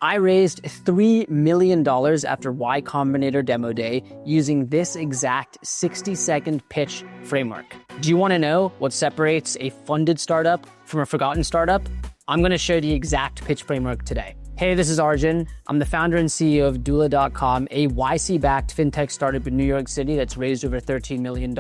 I raised $3 million after Y Combinator Demo Day using this exact 60-second pitch framework. Do you want to know what separates a funded startup from a forgotten startup? I'm going to share the exact pitch framework today. Hey, this is Arjun. I'm the founder and CEO of doola.com, a YC-backed fintech startup in New York City that's raised over $13 million.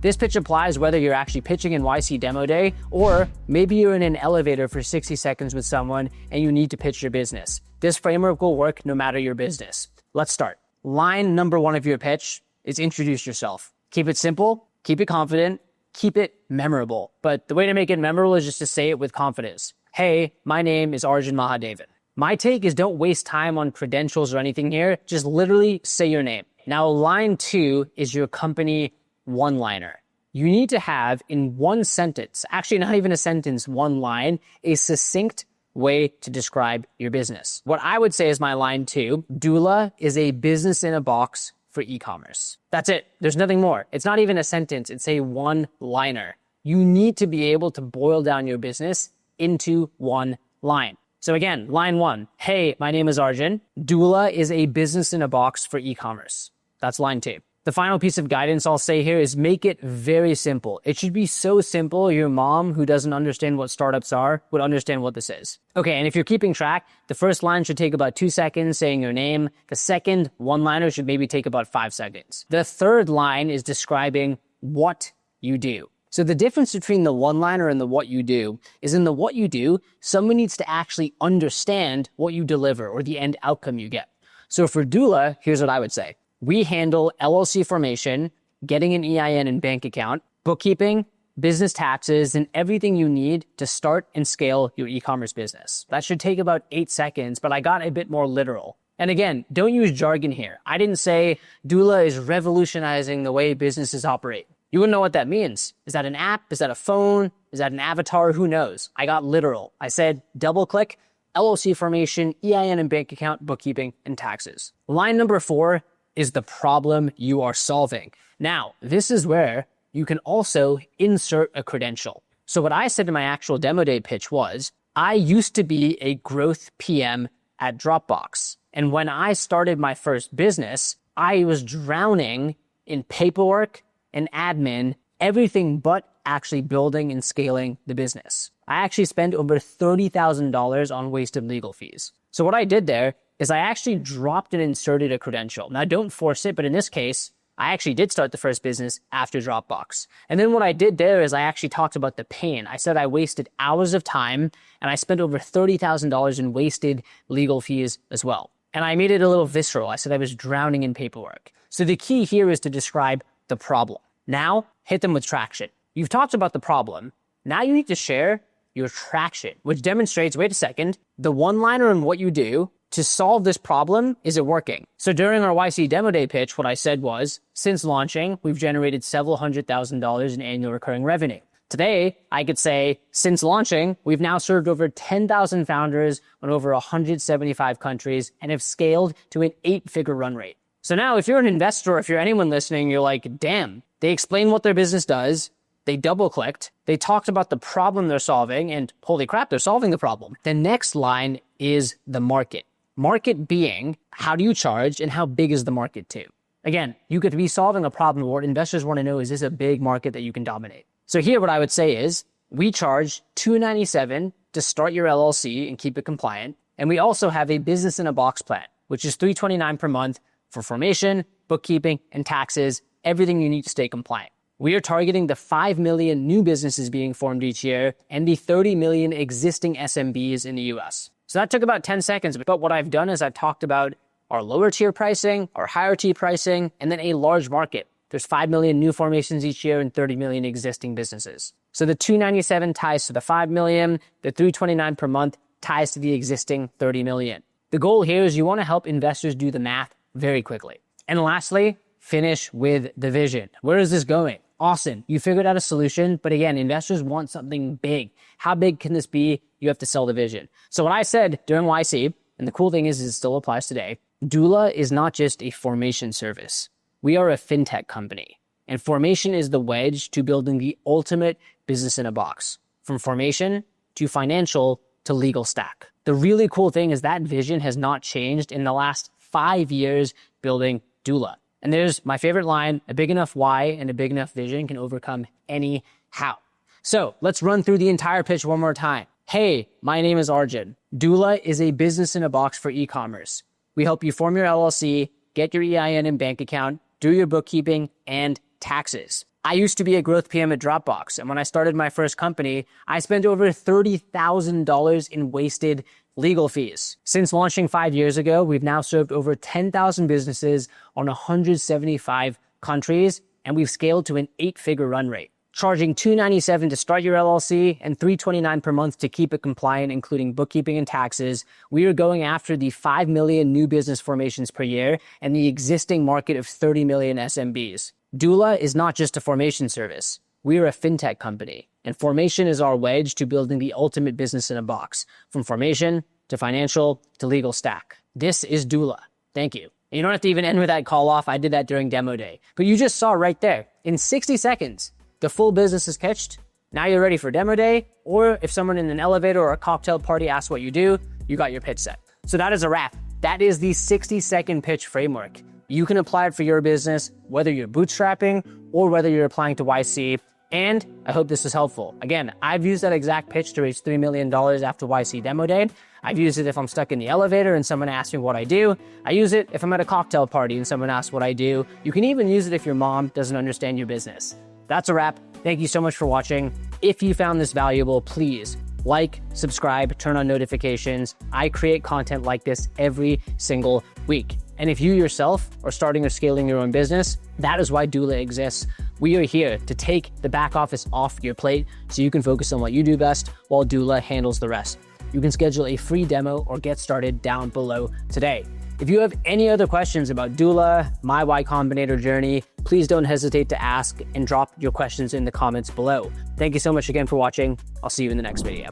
This pitch applies whether you're actually pitching in YC Demo Day, or maybe you're in an elevator for 60 seconds with someone and you need to pitch your business. This framework will work no matter your business. Let's start. Line number one of your pitch is introduce yourself. Keep it simple, keep it confident, keep it memorable. But the way to make it memorable is just to say it with confidence. Hey, my name is Arjun Mahadevan. My take is don't waste time on credentials or anything here. Just literally say your name. Now, line two is your company one-liner. You need to have in one sentence, actually not even a sentence, one line, a succinct way to describe your business. What I would say is my line two, Doola is a business in a box for e-commerce. That's it. There's nothing more. It's not even a sentence. It's a one-liner. You need to be able to boil down your business into one line. So again, line one, hey, my name is Arjun. Doola is a business in a box for e-commerce. That's line two. The final piece of guidance I'll say here is make it very simple. It should be so simple your mom, who doesn't understand what startups are, would understand what this is. Okay, and if you're keeping track, the first line should take about 2 seconds saying your name. The second one-liner should maybe take about 5 seconds. The third line is describing what you do. So the difference between the one-liner and the what you do is in the what you do, someone needs to actually understand what you deliver or the end outcome you get. So for Doola, here's what I would say. We handle LLC formation, getting an EIN and bank account, bookkeeping, business taxes, and everything you need to start and scale your e-commerce business. That should take about 8 seconds, but I got a bit more literal. And again, don't use jargon here. I didn't say Doola is revolutionizing the way businesses operate. You wouldn't know what that means. Is that an app? Is that a phone? Is that an avatar? Who knows? I got literal. I said double click, LLC formation, EIN and bank account, bookkeeping, and taxes. Line number 4 is the problem you are solving. Now, this is where you can also insert a credential. So what I said in my actual demo day pitch was, I used to be a growth PM at Dropbox. And when I started my first business, I was drowning in paperwork and admin, everything but actually building and scaling the business. I actually spent over $30,000 on wasted legal fees. So what I did there is I actually dropped and inserted a credential. Now don't force it, but in this case, I actually did start the first business after Dropbox. And then what I did there is I actually talked about the pain. I said I wasted hours of time and I spent over $30,000 in wasted legal fees as well. And I made it a little visceral. I said I was drowning in paperwork. So the key here is to describe the problem. Now, hit them with traction. You've talked about the problem. Now you need to share your traction, which demonstrates, wait a second, the one-liner and what you do to solve this problem, is it working? So during our YC Demo Day pitch, what I said was, since launching, we've generated several $100,000 in annual recurring revenue. Today, I could say, since launching, we've now served over 10,000 founders in over 175 countries and have scaled to an 8-figure run rate. So now if you're an investor, or if you're anyone listening, you're like, damn, they explained what their business does, they double-clicked, they talked about the problem they're solving, and holy crap, they're solving the problem. The next line is the market. Market being, how do you charge and how big is the market too? Again, you could be solving a problem where what investors want to know, is this a big market that you can dominate? So here what I would say is, we charge $297 to start your LLC and keep it compliant, and we also have a business in a box plan, which is $329 per month for formation, bookkeeping, and taxes, everything you need to stay compliant. We are targeting the 5 million new businesses being formed each year and the 30 million existing SMBs in the US. So that took about 10 seconds, but what I've done is I've talked about our lower tier pricing, our higher tier pricing, and then a large market. There's 5 million new formations each year and 30 million existing businesses. So the $297 ties to the 5 million, the $329 per month ties to the existing 30 million. The goal here is you want to help investors do the math very quickly. And lastly, finish with the vision. Where is this going? Awesome. You figured out a solution, but again, investors want something big. How big can this be? You have to sell the vision. So what I said during YC, and the cool thing is it still applies today, Doola is not just a formation service. We are a fintech company, and formation is the wedge to building the ultimate business in a box, from formation to financial to legal stack. The really cool thing is that vision has not changed in the last 5 years building Doola. And there's my favorite line: a big enough why and a big enough vision can overcome any how. So let's run through the entire pitch one more time. Hey, my name is Arjun. Doola is a business in a box for e-commerce. We help you form your LLC, get your EIN and bank account, do your bookkeeping and taxes. I used to be a growth PM at Dropbox, and when I started my first company, I spent over $30,000 in wasted legal fees. Since launching 5 years ago, we've now served over 10,000 businesses on 175 countries, and we've scaled to an 8-figure run rate. Charging $297 to start your LLC and $329 per month to keep it compliant, including bookkeeping and taxes, we are going after the 5 million new business formations per year and the existing market of 30 million SMBs. Doola is not just a formation service. We are a fintech company, and formation is our wedge to building the ultimate business in a box, from formation to financial to legal stack. This is Doola. Thank you. You don't have to even end with that call off. I did that during demo day. But you just saw right there, in 60 seconds, the full business is pitched. Now you're ready for demo day, or if someone in an elevator or a cocktail party asks what you do, you got your pitch set. So that is a wrap. That is the 60-second pitch framework. You can apply it for your business, whether you're bootstrapping or whether you're applying to YC. And I hope this was helpful. Again, I've used that exact pitch to raise $3 million after YC demo day. I've used it if I'm stuck in the elevator and someone asks me what I do. I use it if I'm at a cocktail party and someone asks what I do. You can even use it if your mom doesn't understand your business. That's a wrap. Thank you so much for watching. If you found this valuable, please like, subscribe, turn on notifications. I create content like this every single week. And if you yourself are starting or scaling your own business, that is why Doola exists. We are here to take the back office off your plate so you can focus on what you do best while Doola handles the rest. You can schedule a free demo or get started down below today. If you have any other questions about Doola, my Y Combinator journey, please don't hesitate to ask and drop your questions in the comments below. Thank you so much again for watching. I'll see you in the next video.